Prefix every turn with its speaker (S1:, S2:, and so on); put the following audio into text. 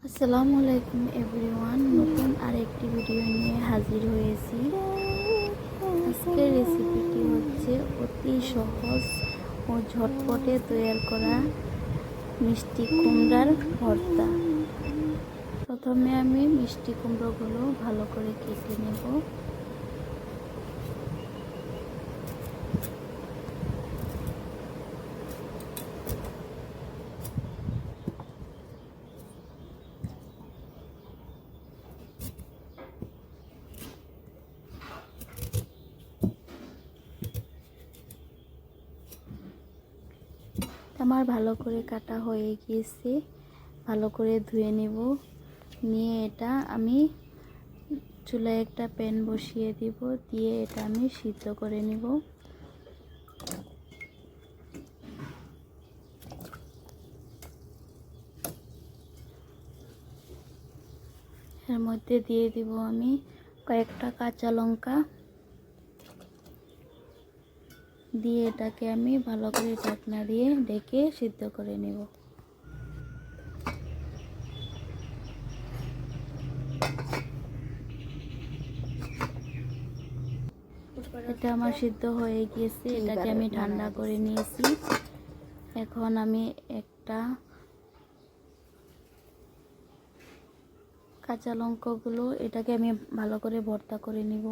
S1: আসসালামু আলাইকুম এভরিওয়ান, নতুন আরেকটি ভিডিও নিয়ে হাজির হয়েছি। আজকের রেসিপিটি হচ্ছে অতি সহজ ও ঝটপটে তৈরি করা মিষ্টি কুমড়ার ভর্তা। প্রথমে আমি মিষ্টি কুমড়োগুলো ভালো করে কেটে নেব। আমার ভালো করে কাটা হয়ে গিয়েছে, ভালো করে ধুয়ে নেব। নিয়ে এটা আমি চুলায় একটা প্যান বসিয়ে দিব, দিয়ে এটা আমি সিদ্ধ করে নেব। এর মধ্যে দিয়ে দিব আমি কয়েকটা কাঁচা লঙ্কা, দিয়ে এটাকে আমি ভালো করে ঢাকনা দিয়ে ঢেকে সিদ্ধ করে নেব। এটা আমার সিদ্ধ হয়ে গিয়েছে, এটাকে আমি ঠান্ডা করে নিয়েছি। এখন আমি একটা কাঁচা লঙ্কাগুলো এটাকে আমি ভালো করে ভর্তা করে নিব।